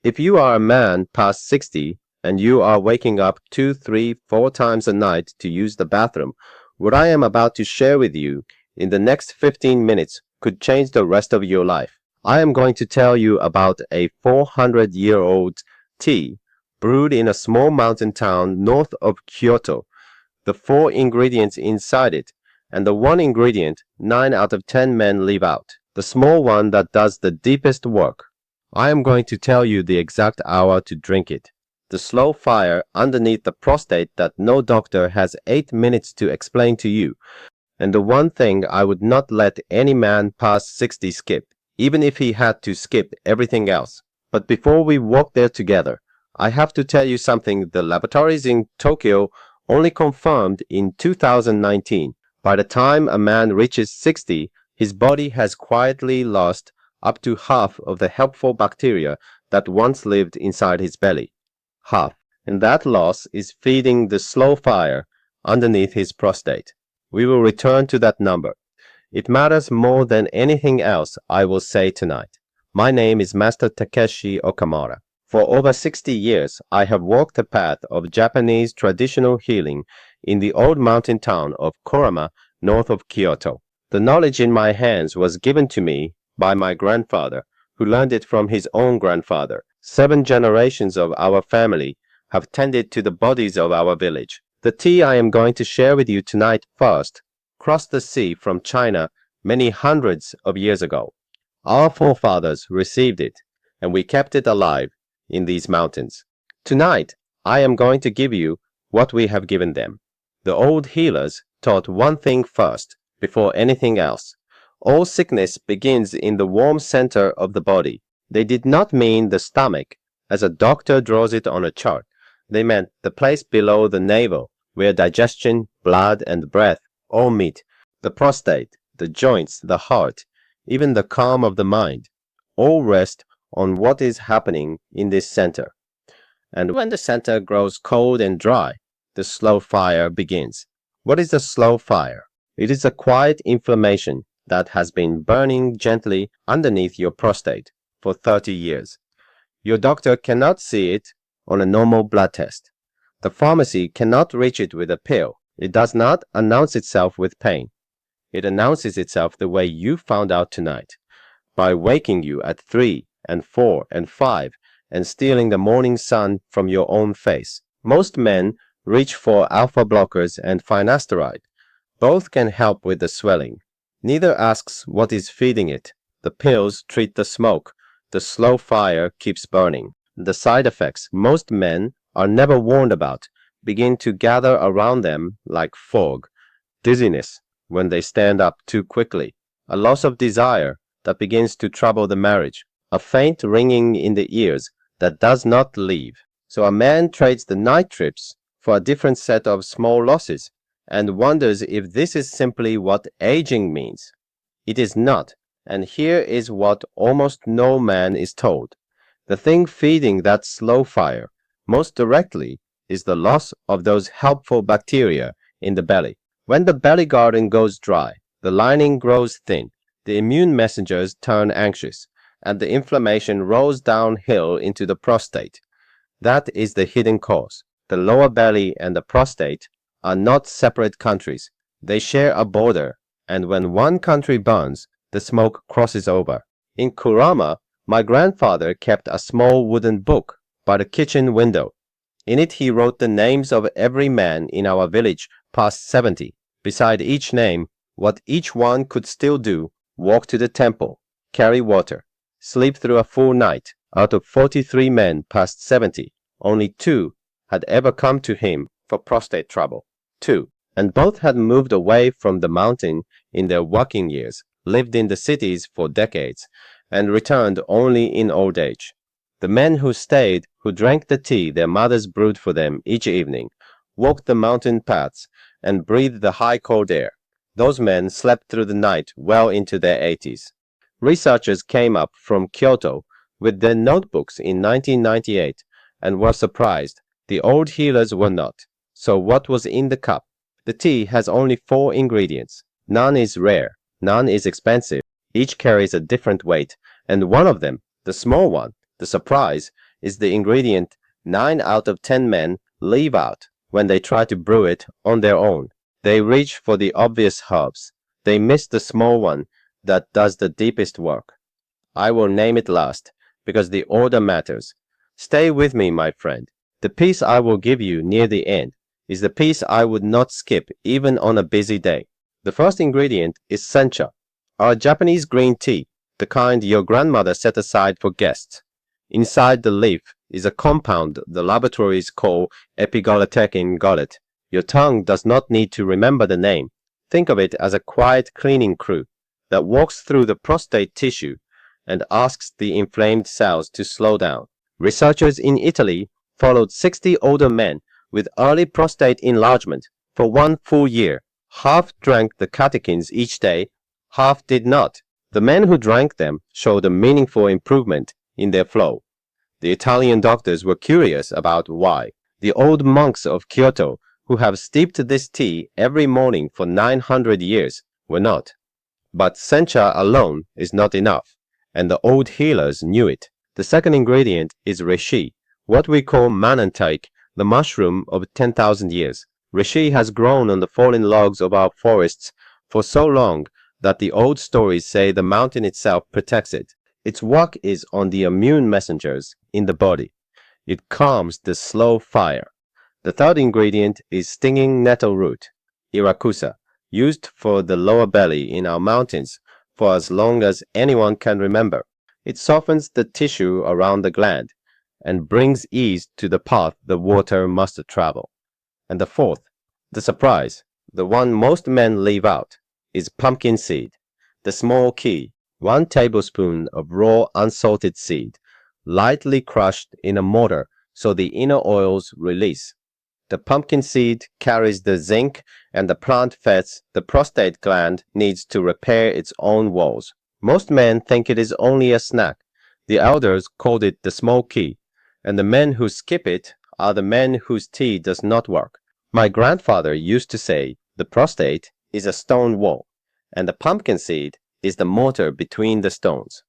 If you are a man past 60 and you are waking up 2, 3, 4 times a night to use the bathroom, what I am about to share with you in the next 15 minutes could change the rest of your life. I am going to tell you about a 400-year-old tea brewed in a small mountain town north of Kyoto, the 4 ingredients inside it, and the one ingredient 9 out of 10 men leave out, the small one that does the deepest work. I am going to tell you the exact hour to drink it, the slow fire underneath the prostate that no doctor has 8 minutes to explain to you, and the one thing I would not let any man past 60 skip, even if he had to skip everything else. But before we walk there together, I have to tell you something the laboratories in Tokyo only confirmed in 2019. By the time a man reaches 60, his body has quietly lost up to half of the helpful bacteria that once lived inside his belly. Half. And that loss is feeding the slow fire underneath his prostate. We will return to that number. It matters more than anything else I will say tonight. My name is Master Takeshi Okamura. For over 60 years, I have walked the path of Japanese traditional healing in the old mountain town of Kurama, north of Kyoto. The knowledge in my hands was given to me by my grandfather, who learned it from his own grandfather. 7 generations of our family have tended to the bodies of our village. The tea I am going to share with you tonight first crossed the sea from China many hundreds of years ago. Our forefathers received it, and we kept it alive in these mountains. Tonight, I am going to give you what we have given them. The old healers taught one thing first, before anything else. All sickness begins in the warm center of the body. They did not mean the stomach, as a doctor draws it on a chart. They meant the place below the navel, where digestion, blood, and breath all meet. The prostate, the joints, the heart, even the calm of the mind, all rest on what is happening in this center. And when the center grows cold and dry, the slow fire begins. What is a slow fire? It is a quiet inflammation that has been burning gently underneath your prostate for 30 years. Your doctor cannot see it on a normal blood test. The pharmacy cannot reach it with a pill. It does not announce itself with pain. It announces itself the way you found out tonight, by waking you at 3 and 4 and 5 and stealing the morning sun from your own face. Most men reach for alpha blockers and finasteride. Both can help with the swelling. Neither asks what is feeding it. The pills treat the smoke. The slow fire keeps burning. The side effects most men are never warned about begin to gather around them like fog. Dizziness when they stand up too quickly. A loss of desire that begins to trouble the marriage. A faint ringing in the ears that does not leave. So a man trades the night trips for a different set of small losses and wonders if this is simply what aging means. It is not, and here is what almost no man is told. The thing feeding that slow fire most directly is the loss of those helpful bacteria in the belly. When the belly garden goes dry, the lining grows thin, the immune messengers turn anxious, and the inflammation rolls downhill into the prostate. That is the hidden cause. The lower belly and the prostate are not separate countries. They share a border, and when one country burns, the smoke crosses over. In Kurama, my grandfather kept a small wooden book by the kitchen window. In it he wrote the names of every man in our village past 70. Beside each name, what each one could still do: walk to the temple, carry water, sleep through a full night. Out of 43 men past 70, only 2 had ever come to him for prostate trouble. 2. And both had moved away from the mountain in their working years, lived in the cities for decades, and returned only in old age. The men who stayed, who drank the tea their mothers brewed for them each evening, walked the mountain paths, and breathed the high cold air. Those men slept through the night well into their 80s. Researchers came up from Kyoto with their notebooks in 1998 and were surprised. The old healers were not. So what was in the cup? The tea has only 4 ingredients. None is rare, none is expensive. Each carries a different weight, and one of them, the small one, the surprise, is the ingredient 9 out of 10 men leave out when they try to brew it on their own. They reach for the obvious herbs. They miss the small one that does the deepest work. I will name it last, because the order matters. Stay with me, my friend. The piece I will give you near the end is the piece I would not skip even on a busy day. The first ingredient is sencha, our Japanese green tea, the kind your grandmother set aside for guests. Inside the leaf is a compound the laboratories call epigallotekin gullet. Your tongue does not need to remember the name. Think of it as a quiet cleaning crew that walks through the prostate tissue and asks the inflamed cells to slow down. Researchers in Italy followed 60 older men with early prostate enlargement for 1 full year. Half drank the catechins each day, half did not. The men who drank them showed a meaningful improvement in their flow. The Italian doctors were curious about why. The old monks of Kyoto, who have steeped this tea every morning for 900 years, were not. But sencha alone is not enough, and the old healers knew it. The second ingredient is reishi, what we call manantake, the mushroom of 10,000 years. Reishi has grown on the fallen logs of our forests for so long that the old stories say the mountain itself protects it. Its work is on the immune messengers in the body. It calms the slow fire. The third ingredient is stinging nettle root, irakusa, used for the lower belly in our mountains for as long as anyone can remember. It softens the tissue around the gland and brings ease to the path the water must travel. And the fourth, the surprise, the one most men leave out, is pumpkin seed, the small key, 1 tablespoon of raw unsalted seed, lightly crushed in a mortar so the inner oils release. The pumpkin seed carries the zinc and the plant fats the prostate gland needs to repair its own walls. Most men think it is only a snack. The elders called it the small key, and the men who skip it are the men whose tea does not work. My grandfather used to say the prostate is a stone wall, and the pumpkin seed is the mortar between the stones.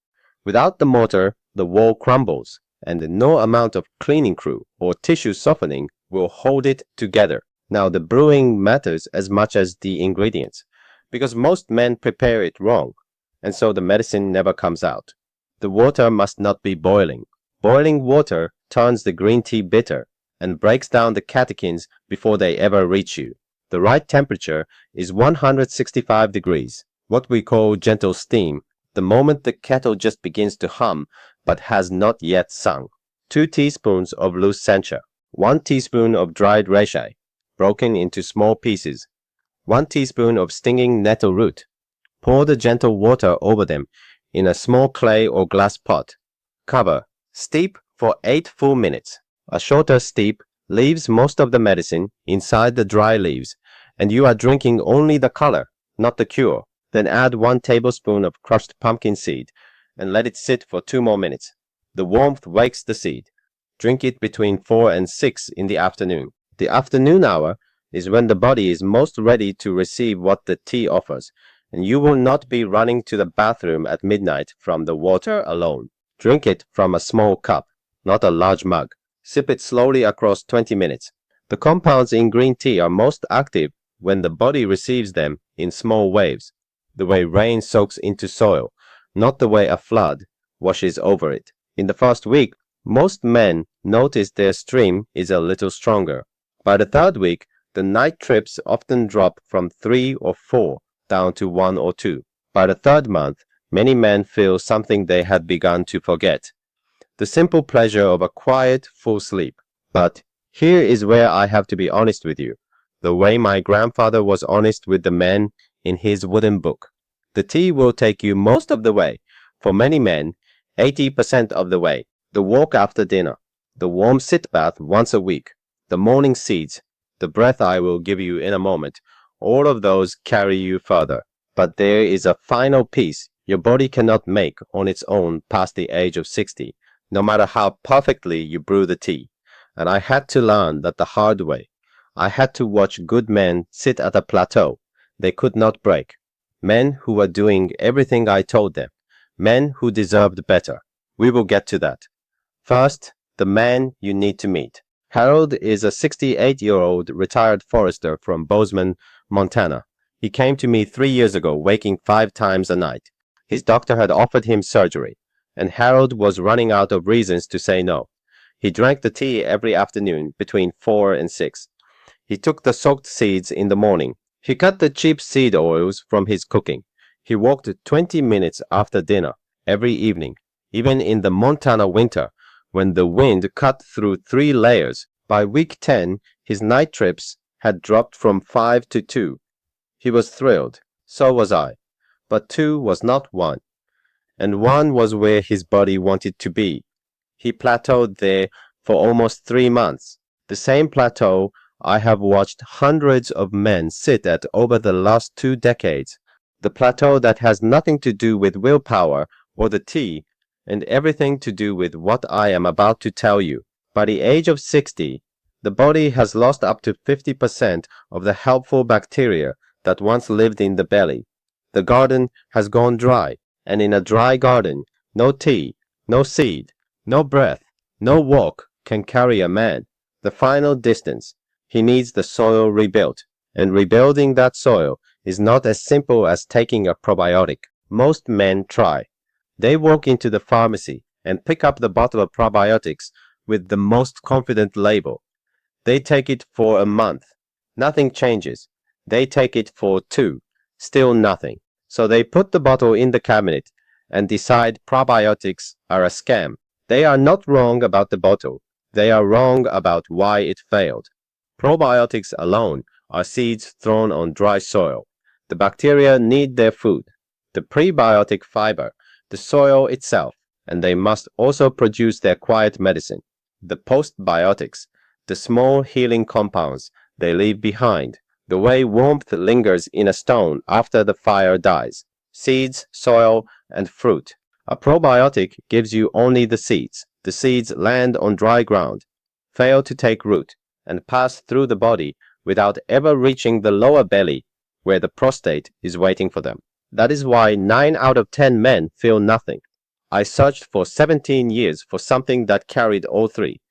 Without the mortar, the wall crumbles, and no amount of cleaning crew or tissue softening will hold it together. Now the brewing matters as much as the ingredients, because most men prepare it wrong, and so the medicine never comes out. The water must not be boiling. Boiling water turns the green tea bitter and breaks down the catechins before they ever reach you. The right temperature is 165 degrees, what we call gentle steam, the moment the kettle just begins to hum but has not yet sung. 2 teaspoons of loose sencha, 1 teaspoon of dried reishi, broken into small pieces, 1 teaspoon of stinging nettle root. Pour the gentle water over them in a small clay or glass pot. Cover. Steep for 8 full minutes. A shorter steep leaves most of the medicine inside the dry leaves, and you are drinking only the color, not the cure. Then add 1 tablespoon of crushed pumpkin seed and let it sit for 2 more minutes. The warmth wakes the seed. Drink it between 4 and 6 in the afternoon. The afternoon hour is when the body is most ready to receive what the tea offers, and you will not be running to the bathroom at midnight from the water alone. Drink it from a small cup, not a large mug. Sip it slowly across 20 minutes. The compounds in green tea are most active when the body receives them in small waves, the way rain soaks into soil, not the way a flood washes over it. In the first week, most men notice their stream is a little stronger. By the third week, the night trips often drop from 3 or 4 down to 1 or 2. By the third month, many men feel something they had begun to forget, the simple pleasure of a quiet, full sleep. But here is where I have to be honest with you, the way my grandfather was honest with the men in his wooden book. The tea will take you most of the way. For many men, 80% of the way. The walk after dinner, the warm sit bath once a week, the morning seeds, the breath I will give you in a moment, all of those carry you further. But there is a final piece your body cannot make on its own past the age of 60, no matter how perfectly you brew the tea. And I had to learn that the hard way. I had to watch good men sit at a plateau they could not break. Men who were doing everything I told them. Men who deserved better. We will get to that. First, the man you need to meet. Harold is a 68-year-old retired forester from Bozeman, Montana. He came to me 3 years ago, waking 5 times a night. His doctor had offered him surgery, and Harold was running out of reasons to say no. He drank the tea every afternoon between 4 and 6. He took the soaked seeds in the morning. He cut the cheap seed oils from his cooking. He walked 20 minutes after dinner every evening, even in the Montana winter when the wind cut through 3 layers. By week 10, his night trips had dropped from 5 to 2. He was thrilled. So was I. But 2 was not 1. And 1 was where his body wanted to be. He plateaued there for almost 3 months. The same plateau I have watched hundreds of men sit at over the last 2 decades. The plateau that has nothing to do with willpower or the tea, and everything to do with what I am about to tell you. By the age of 60, the body has lost up to 50% of the helpful bacteria that once lived in the belly. The garden has gone dry, and in a dry garden, no tea, no seed, no breath, no walk can carry a man the final distance. He needs the soil rebuilt, and rebuilding that soil is not as simple as taking a probiotic. Most men try. They walk into the pharmacy and pick up the bottle of probiotics with the most confident label. They take it for a month. Nothing changes. They take it for 2. Still nothing. So they put the bottle in the cabinet and decide probiotics are a scam. They are not wrong about the bottle. They are wrong about why it failed. Probiotics alone are seeds thrown on dry soil. The bacteria need their food, the prebiotic fiber, the soil itself, and they must also produce their quiet medicine, the postbiotics, the small healing compounds they leave behind, the way warmth lingers in a stone after the fire dies. Seeds, soil, and fruit. A probiotic gives you only the seeds. The seeds land on dry ground, fail to take root, and pass through the body without ever reaching the lower belly where the prostate is waiting for them. That is why 9 out of 10 men feel nothing. I searched for 17 years for something that carried all 3.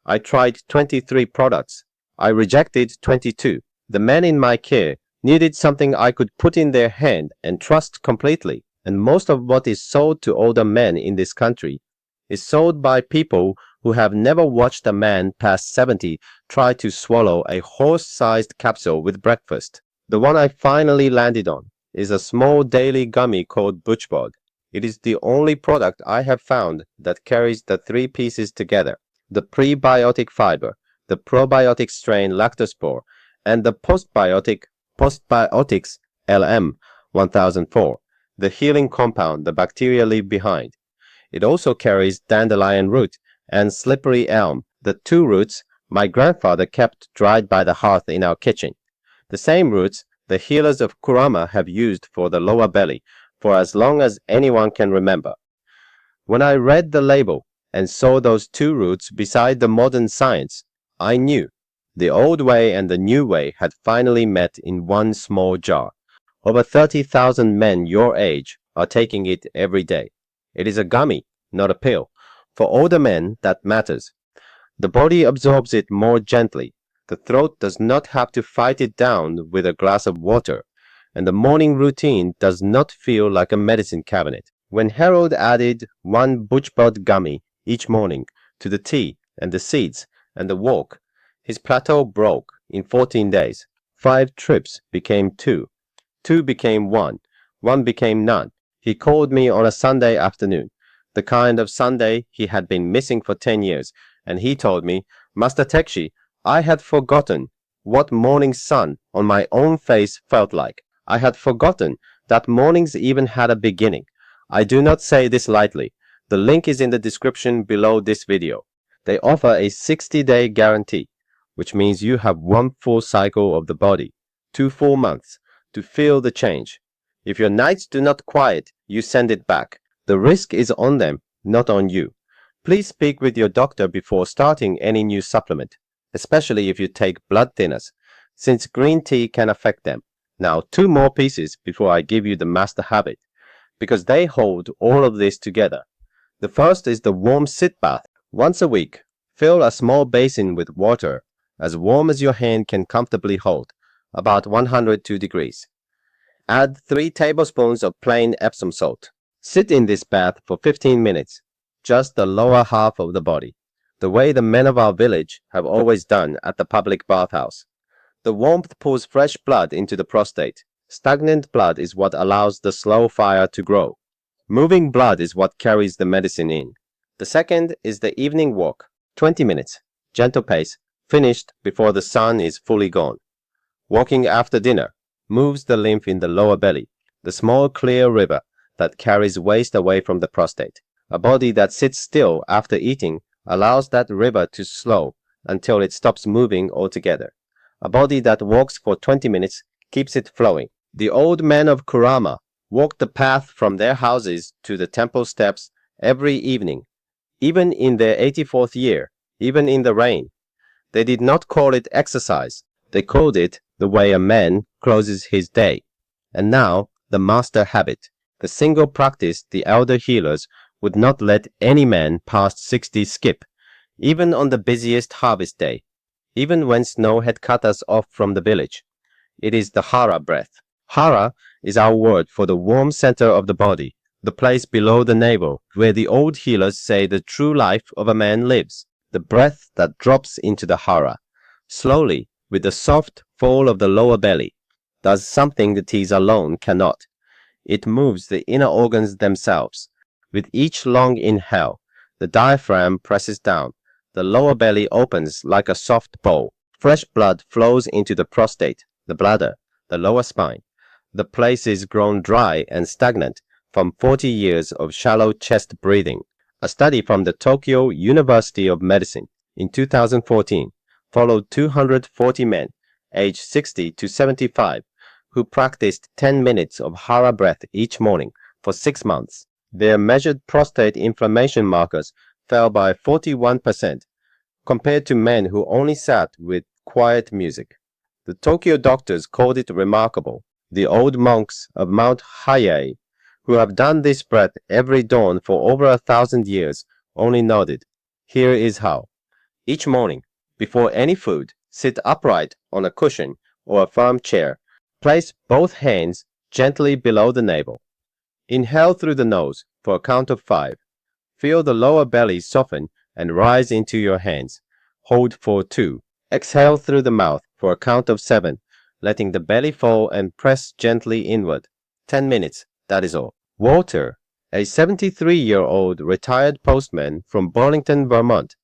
I tried 23 products. I rejected 22. The men in my care needed something I could put in their hand and trust completely. And most of what is sold to older men in this country is sold by people who have never watched a man past 70 try to swallow a horse-sized capsule with breakfast. The one I finally landed on is a small daily gummy called BoochBod. It is the only product I have found that carries the 3 pieces together: the prebiotic fiber, the probiotic strain lactospore, and the postbiotics LM 1004, the healing compound the bacteria leave behind. It also carries dandelion root and slippery elm, the 2 roots my grandfather kept dried by the hearth in our kitchen. The same roots the healers of Kurama have used for the lower belly for as long as anyone can remember. When I read the label and saw those 2 roots beside the modern science, I knew the old way and the new way had finally met in one small jar. Over 30,000 men your age are taking it every day. It is a gummy, not a pill. For older men, that matters. The body absorbs it more gently. The throat does not have to fight it down with a glass of water, and the morning routine does not feel like a medicine cabinet. When Harold added 1 BoochBod gummy each morning to the tea and the seeds and the walk, his plateau broke in 14 days. 5 trips became 2. 2 became 1. 1 became none. He called me on a Sunday afternoon, the kind of Sunday he had been missing for 10 years, and he told me, "Master Tekshi, I had forgotten what morning sun on my own face felt like. I had forgotten that mornings even had a beginning. I do not say this lightly. The link is in the description below this video. They offer a 60-day guarantee, which means you have 1 full cycle of the body, 2 full months, to feel the change. If your nights do not quiet, you send it back. The risk is on them, not on you. Please speak with your doctor before starting any new supplement, especially if you take blood thinners, since green tea can affect them. Now 2 more pieces before I give you the master habit, because they hold all of this together. The first is the warm sit bath. Once a week, fill a small basin with water as warm as your hand can comfortably hold, about 102 degrees. Add 3 tablespoons of plain Epsom salt. Sit in this bath for 15 minutes, just the lower half of the body, the way the men of our village have always done at the public bathhouse. The warmth pours fresh blood into the prostate. Stagnant blood is what allows the slow fire to grow. Moving blood is what carries the medicine in. The second is the evening walk, 20 minutes, gentle pace, finished before the sun is fully gone. Walking after dinner moves the lymph in the lower belly, the small clear river that carries waste away from the prostate. A body that sits still after eating allows that river to slow until it stops moving altogether. A body that walks for 20 minutes keeps it flowing. The old men of Kurama walked the path from their houses to the temple steps every evening, even in their 84th year, even in the rain. They did not call it exercise. They called it the way a man closes his day. And now, the master habit, the single practice the elder healers would not let any man past 60 skip, even on the busiest harvest day, even when snow had cut us off from the village. It is the hara breath. Hara is our word for the warm center of the body, the place below the navel where the old healers say the true life of a man lives, the breath that drops into the hara, slowly, with the soft fall of the lower belly, does something the teas alone cannot. It moves the inner organs themselves. With each long inhale, the diaphragm presses down, the lower belly opens like a soft bowl. Fresh blood flows into the prostate, the bladder, the lower spine. The place is grown dry and stagnant from 40 years of shallow chest breathing. A study from the Tokyo University of Medicine in 2014 followed 240 men, aged 60 to 75, who practiced 10 minutes of hara breath each morning for 6 months. Their measured prostate inflammation markers fell by 41% compared to men who only sat with quiet music. The Tokyo doctors called it remarkable. The old monks of Mount Hiei, who have done this breath every dawn for over 1,000 years, only nodded. Here is how. Each morning, before any food, sit upright on a cushion or a firm chair. Place both hands gently below the navel. Inhale through the nose for a count of 5. Feel the lower belly soften and rise into your hands. Hold for 2. Exhale through the mouth for a count of 7, letting the belly fall and press gently inward. 10 minutes, that is all. Walter, a 73-year-old retired postman from Burlington, Vermont,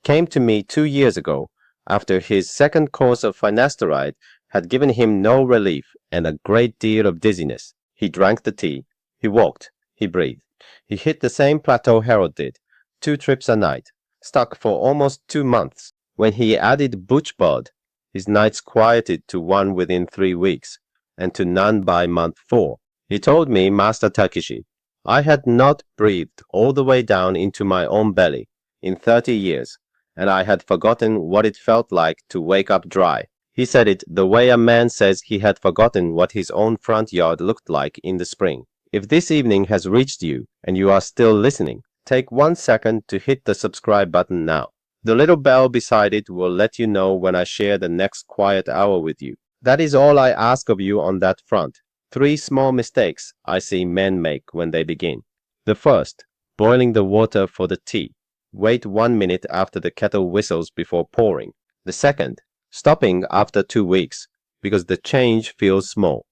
came to me 2 years ago after his second course of finasteride had given him no relief and a great deal of dizziness. He drank the tea. He walked. He breathed. He hit the same plateau Harold did, 2 trips a night, stuck for almost 2 months. When he added BoochBod, his nights quieted to 1 within 3 weeks, and to none by month 4. He told me, Master Takeshi, I had not breathed all the way down into my own belly in 30 years, and I had forgotten what it felt like to wake up dry. He said it the way a man says he had forgotten what his own front yard looked like in the spring. If this evening has reached you and you are still listening, take 1 second to hit the subscribe button now. The little bell beside it will let you know when I share the next quiet hour with you. That is all I ask of you on that front. 3 small mistakes I see men make when they begin. The first, boiling the water for the tea. Wait 1 minute after the kettle whistles before pouring. The second, stopping after 2 weeks because the change feels small.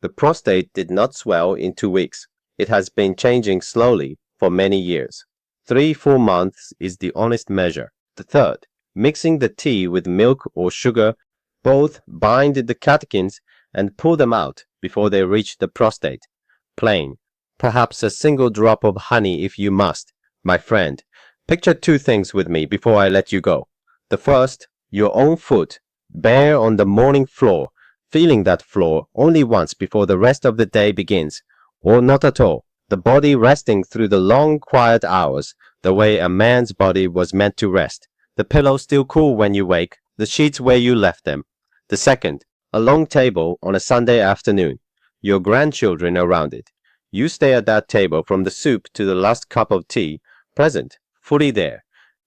The prostate did not swell in 2 weeks. It has been changing slowly for many years. 3 full months is the honest measure. The third, mixing the tea with milk or sugar, both bind the catechins and pull them out before they reach the prostate. Plain. Perhaps a single drop of honey if you must. My friend, picture 2 things with me before I let you go. The first, your own foot, bare on the morning floor, feeling that floor only once before the rest of the day begins, or not at all. The body resting through the long quiet hours, the way a man's body was meant to rest. The pillow still cool when you wake, the sheets where you left them. The second, a long table on a Sunday afternoon, your grandchildren around it. You stay at that table from the soup to the last cup of tea, present, fully there.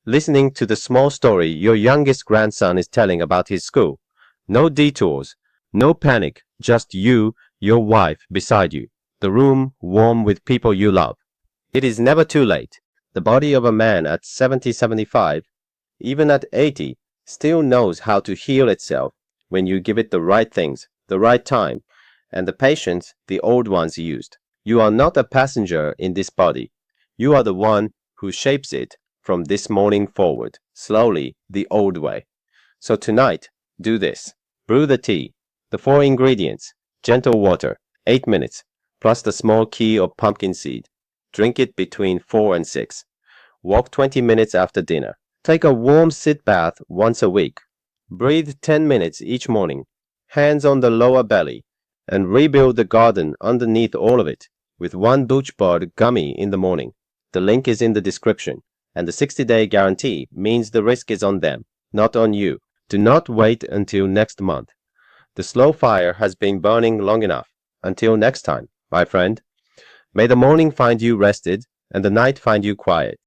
listening to the small story your youngest grandson is telling about his school. No detours, no panic, just you, your wife beside you, the room warm with people you love. It is never too late. The body of a man at 70, 75, even at 80, still knows how to heal itself when you give it the right things, the right time, and the patience the old ones used. You are not a passenger in this body. You are the one who shapes it from this morning forward, slowly, the old way. So tonight, do this. Brew the tea. The 4 ingredients. Gentle water, 8 minutes, plus the small key of pumpkin seed. Drink it between 4 and 6. Walk 20 minutes after dinner. Take a warm sit bath once a week. Breathe 10 minutes each morning. Hands on the lower belly. And rebuild the garden underneath all of it with one BoochBod gummy in the morning. The link is in the description. And the 60-day guarantee means the risk is on them, not on you. Do not wait until next month. The slow fire has been burning long enough. Until next time, my friend. May the morning find you rested and the night find you quiet.